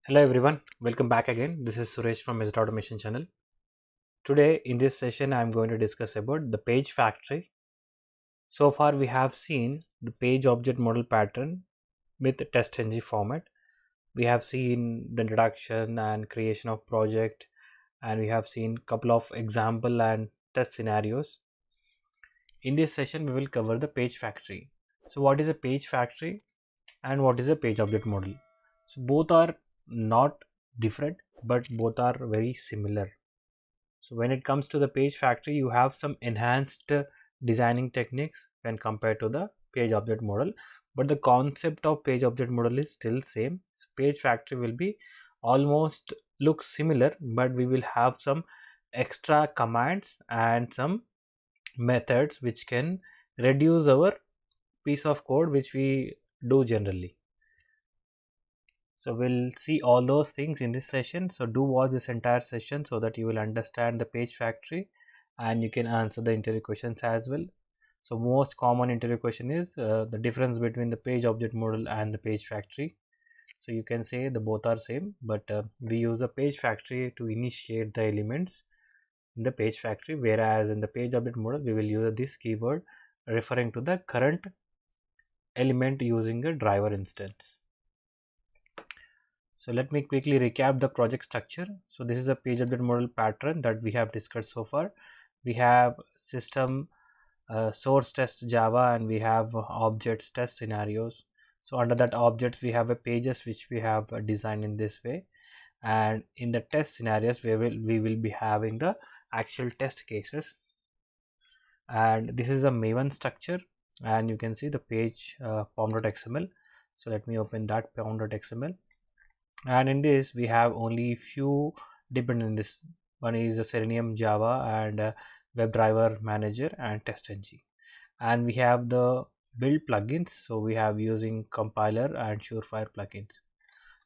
Hello everyone, welcome back again. This is Suresh from Method Automation channel. Today in this session I am going to discuss about the page factory. So far we have seen the page object model pattern with TestNG format. We have seen the introduction and creation of project, and we have seen couple of example and test scenarios. In this session we will cover the page factory. So what is a page factory and what is a page object model? So both are not different, but both are very similar. So when it comes to the page factory, you have some enhanced designing techniques when compared to the page object model, but the concept of page object model is still same. So page factory will be almost looks similar, but we will have some extra commands and some methods which can reduce our piece of code which we do generally. So we'll see all those things in this session. So do watch this entire session so that you will understand the page factory and you can answer the interview questions as well. So most common interview question is the difference between the page object model and the page factory. So you can say the both are same, but we use a page factory to initiate the elements in the page factory, whereas in the page object model we will use this keyword referring to the current element using a driver instance. So let me quickly recap the project structure. So this is a page object model pattern that we have discussed so far. We have system source test Java, and we have objects test scenarios. So under that objects we have a pages which we have designed in this way, and in the test scenarios we will be having the actual test cases. And this is a Maven structure, and you can see the page pom.xml. So let me open that pom.xml, and in this we have only few dependencies. One is the Selenium, Java, and WebDriver Manager and TestNG, and we have the build plugins. So we have using compiler and Surefire plugins.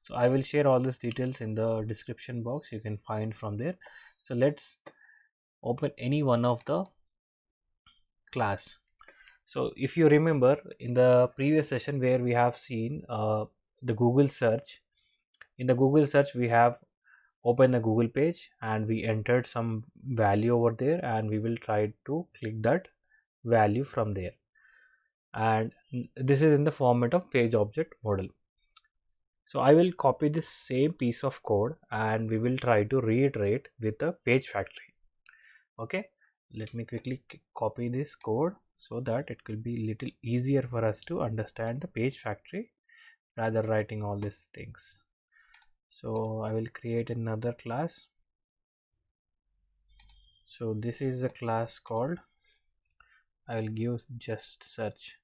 So I will share all these details in the description box, you can find from there. So let's open any one of the class. So if you remember in the previous session where we have seen the Google search, in the Google search we have open the Google page and we entered some value over there, and we will try to click that value from there, and this is in the format of page object model. So I will copy this same piece of code and we will try to reiterate with the page factory. Okay, let me quickly copy this code so that it will be little easier for us to understand the page factory rather writing all these things. So I will create another class. So this is a class called, I will give just search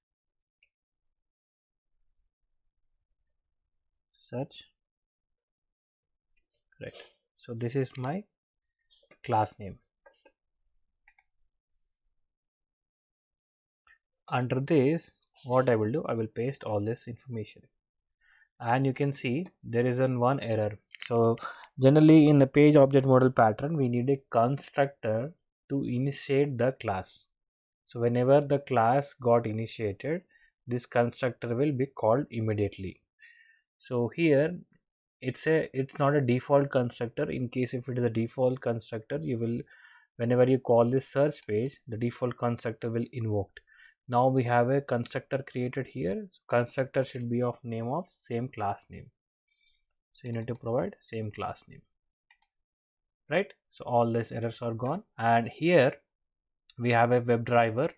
right. So this is my class name. Under this, what I will do, I will paste all this information, and you can see there is one error. So generally in the page object model pattern we need a constructor to initiate the class. So whenever the class got initiated, this constructor will be called immediately. So here it's not a default constructor. In case if it is a default constructor, you will, whenever you call this search page, the default constructor will invoked. Now we have a constructor created here. So constructor should be of name of same class name. So you need to provide same class name, right? So all these errors are gone, and here we have a WebDriver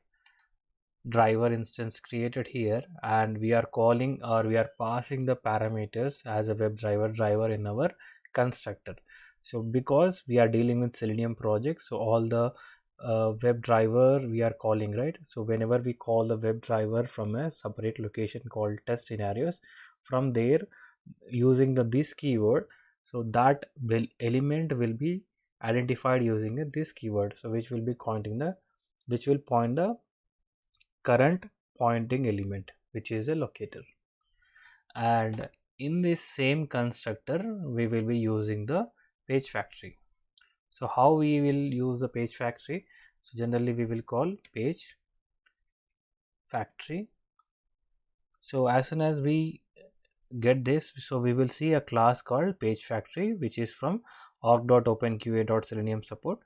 driver instance created here, and we are calling, or we are passing the parameters as a WebDriver driver in our constructor. So because we are dealing with Selenium project, so all the WebDriver we are calling, right? So whenever we call the WebDriver from a separate location called test scenarios, from there using this keyword, so that will element will be identified using this keyword, so which will be pointing the, which will point the current pointing element, which is a locator. And in this same constructor we will be using the page factory. So how we will use the page factory? So generally we will call page factory. So as soon as we get this, so we will see a class called page factory, which is from org.openqa.selenium support.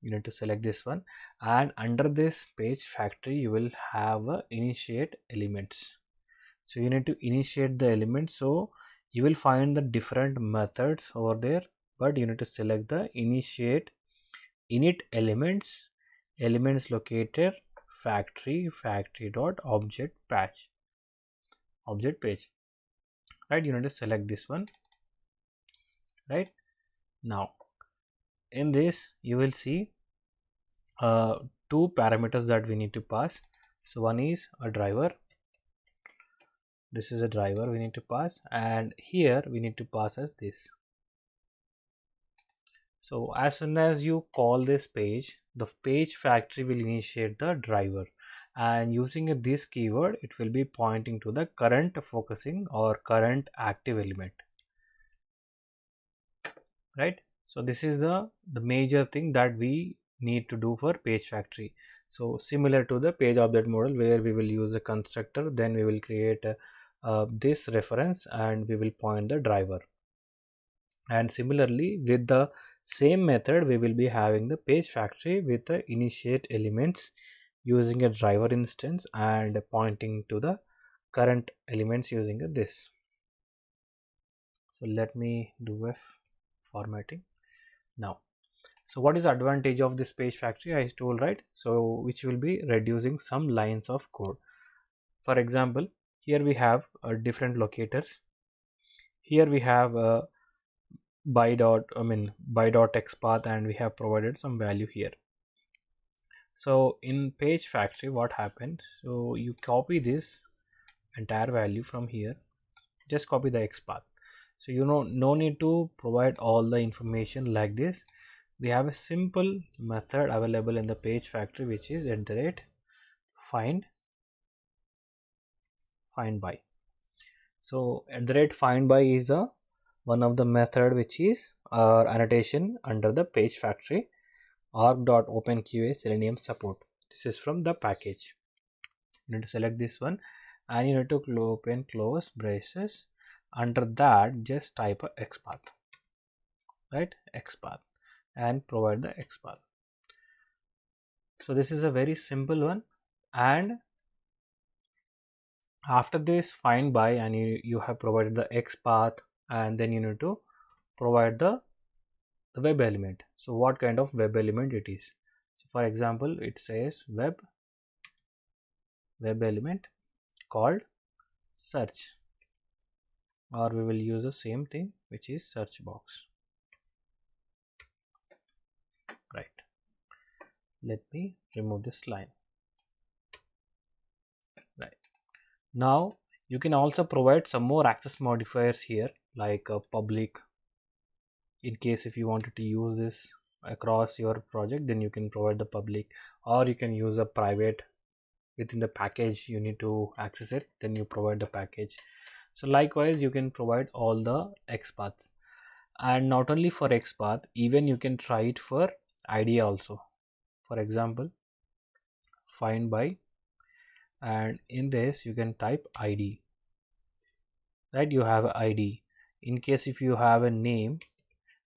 You need to select this one, and under this page factory you will have a initiate elements. So you need to initiate the elements. So you will find the different methods over there, but you need to select the init elements located factory dot object page, right? You need to select this one, right? Now in this you will see two parameters that we need to pass. So one is a driver. This is a driver we need to pass, and here we need to pass as this. So as soon as you call this page, the page factory will initiate the driver, and using this keyword it will be pointing to the current focusing or current active element, right? So this is the major thing that we need to do for page factory. So similar to the page object model, where we will use a constructor, then we will create this reference and we will point the driver. And similarly with the same method, we will be having the page factory with the initiate elements using a driver instance and pointing to the current elements using this. So let me do a formatting now. So what is the advantage of this page factory? I told, right? So which will be reducing some lines of code. For example, here we have different locators. Here we have by dot xpath, and we have provided some value here. So in page factory what happens, so you copy this entire value from here, just copy the xpath. So you know, no need to provide all the information like this. We have a simple method available in the page factory, which is @find by. So @find by is a one of the method which is annotation under the page factory org.openqa selenium support. This is from the package. You need to select this one, and you need to open close braces. Under that just type a xpath, right? Xpath, and provide the xpath. So this is a very simple one. And after this find by, and you have provided the xpath, and then you need to provide the web element. So what kind of web element it is? So for example, it says web element called search, or we will use the same thing, which is search box, right? Let me remove this line. Right, now you can also provide some more access modifiers here, like a public. In case if you wanted to use this across your project, then you can provide the public, or you can use a private. Within the package you need to access it, then you provide the package. So likewise you can provide all the xpaths, and not only for xpath, even you can try it for id also. For example, find by, and in this you can type id, right? You have id. In case if you have a name,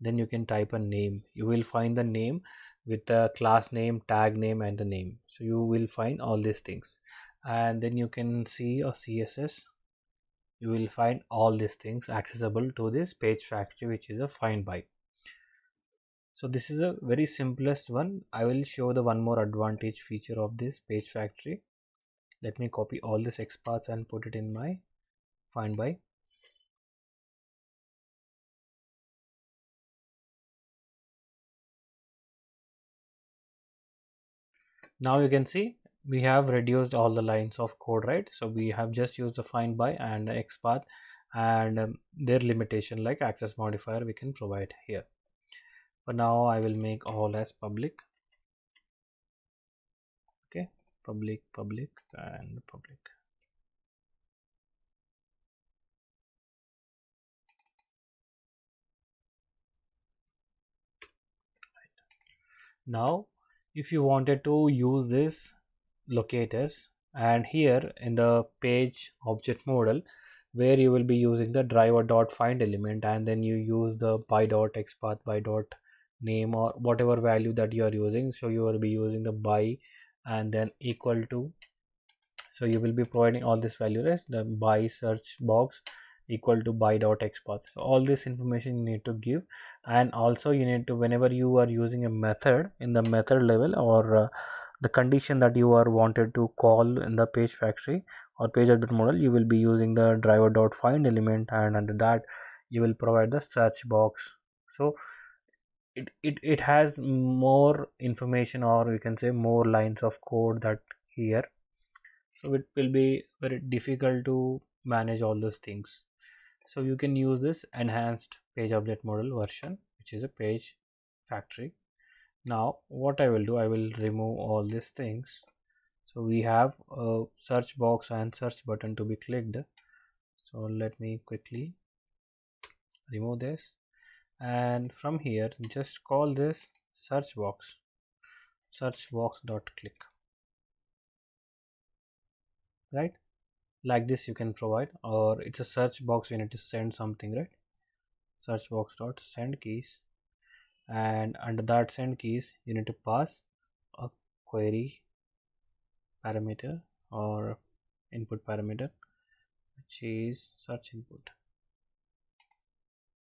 then you can type a name. You will find the name with the class name, tag name, and the name. So you will find all these things, and then you can see a css. You will find all these things accessible to this page factory, which is a find by. So this is a very simplest one. I will show the one more advantage feature of this page factory. Let me copy all these xpaths and put it in my find by. Now you can see we have reduced all the lines of code, right? So we have just used the find by and xpath, and their limitation like access modifier we can provide here. But now I will make all as public. Okay, public and public. Now if you wanted to use this locators, and here in the page object model where you will be using the driver dot find element, and then you use the by dot xpath, by dot name, or whatever value that you are using. So you will be using the by and then equal to, so you will be providing all this value as the by search box equal to by dot xpath. So all this information you need to give. And also you need to, whenever you are using a method in the method level, or the condition that you are wanted to call in the page factory or page object model, you will be using the driver dot find element, and under that you will provide the search box. So it has more information, or we can say more lines of code that here, so it will be very difficult to manage all those things. So you can use this enhanced page object model version, which is a page factory. Now what I will do, I will remove all these things. So we have a search box and search button to be clicked. So let me quickly remove this, and from here just call this search box, search box dot click, right? Like this you can provide, or it's a search box, you need to send something, right? Search box dot send keys, and under that send keys you need to pass a query parameter or input parameter, which is search input,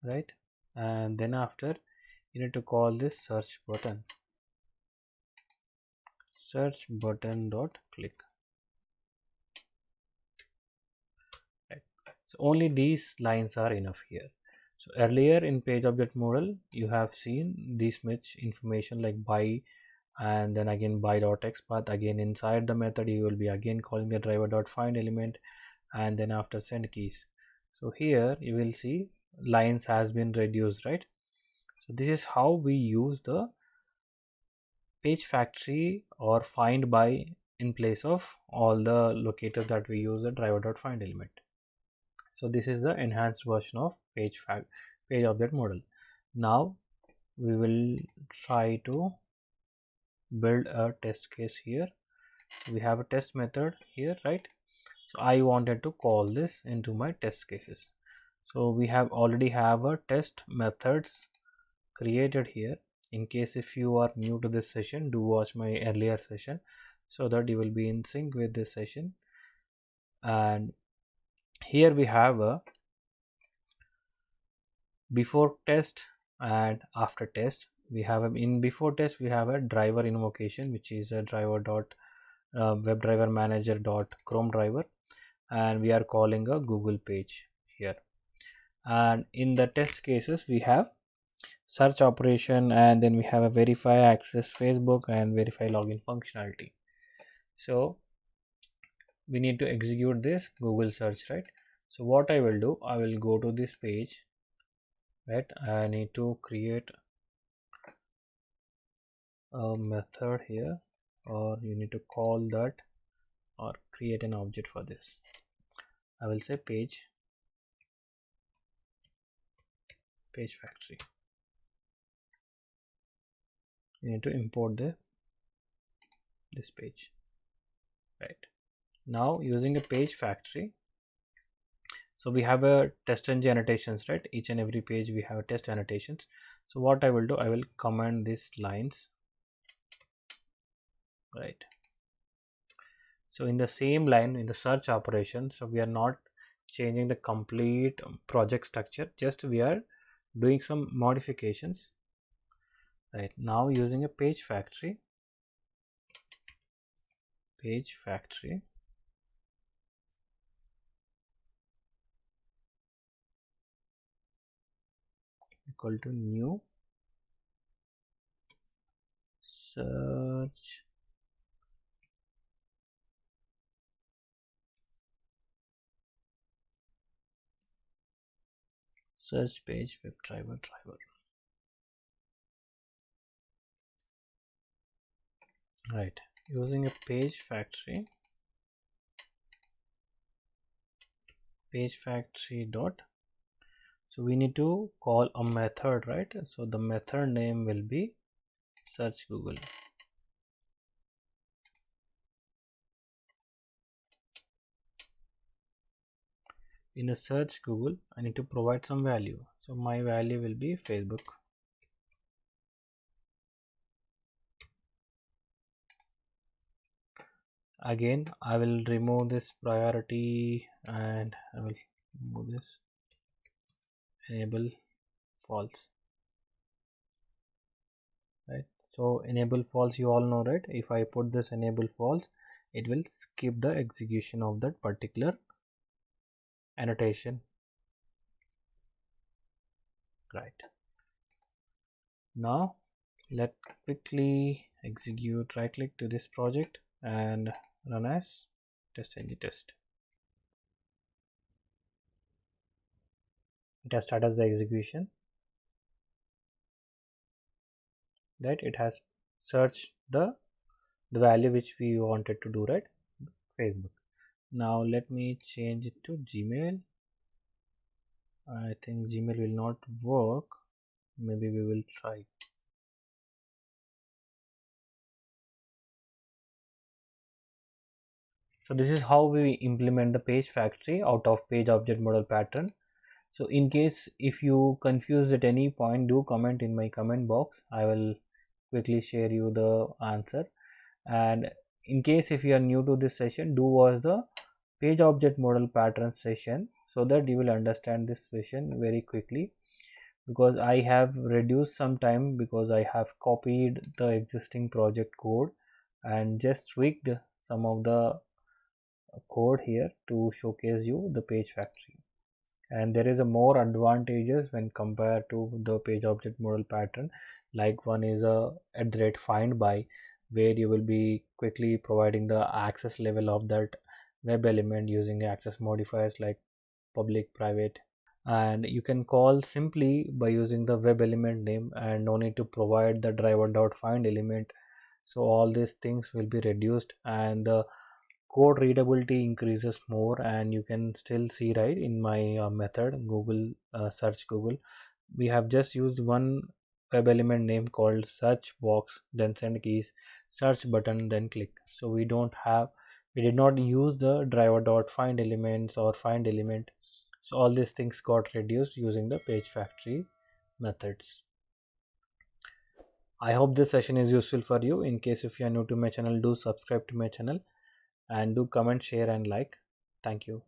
right? And then after you need to call this search button, search button dot click, right? So only these lines are enough here. So earlier in page object model you have seen this much information like by, and then again by dot xpath, again inside the method you will be again calling the driver dot find element, and then after send keys. So here you will see lines has been reduced, right? So this is how we use the page factory or find by in place of all the locators that we use the driver dot find element. So this is the enhanced version of page object model. Now we will try to build a test case here. We have a test method here, right? So I wanted to call this into my test cases. So we have already have a test methods created here. In case if you are new to this session, do watch my earlier session so that you will be in sync with this session. And here we have a before test and after test. We have a, in before test we have a driver invocation, which is a driver dot WebDriver manager dot Chrome driver, and we are calling a Google page here. And in the test cases we have search operation, and then we have a verify access Facebook and verify login functionality. So we need to execute this Google search, right? So what I will do, I will go to this page, right? I need to create a method here, or you need to call that or create an object for this. I will say page factory. You need to import this page, right? Now using a page factory, so we have a test ng annotations, right? Each and every page we have a test annotations. So what I will do, I will comment these lines, right? So in the same line in the search operation, so we are not changing the complete project structure, just we are doing some modifications, right? Now using a page factory equal to new search page WebDriver driver, right? Using a page factory dot, so we need to call a method, right? So the method name will be search Google, in a search Google, I need to provide some value. So my value will be Facebook. Again, I will remove this priority and I will remove this enable false, right? So enable false, you all know, right? If I put this enable false, it will skip the execution of that particular annotation, right? Now let quickly execute, right click to this project and run as test-ng test. It has started the execution, that it has searched the value which we wanted to do, right? Facebook. Now let me change it to Gmail. I think Gmail will not work. Maybe we will try. So this is how we implement the page factory out of page object model pattern. So in case if you confused at any point, do comment in my comment box. I will quickly share you the answer. And in case if you are new to this session, do watch the page object model pattern session so that you will understand this session very quickly, because I have reduced some time because I have copied the existing project code and just tweaked some of the code here to showcase you the page factory. And there is a more advantages when compared to the page object model pattern. Like one is a @find by, where you will be quickly providing the access level of that web element using access modifiers like public, private, and you can call simply by using the web element name and no need to provide the driver.find element. So all these things will be reduced and the code readability increases more. And you can still see, right, in my method Google search Google, we have just used one web element name called search box, then send keys, search button, then click. So we did not use the driver.find elements or find element. So all these things got reduced using the page factory methods. I hope this session is useful for you. In case if you are new to my channel, do subscribe to my channel and do comment, share and like. Thank you.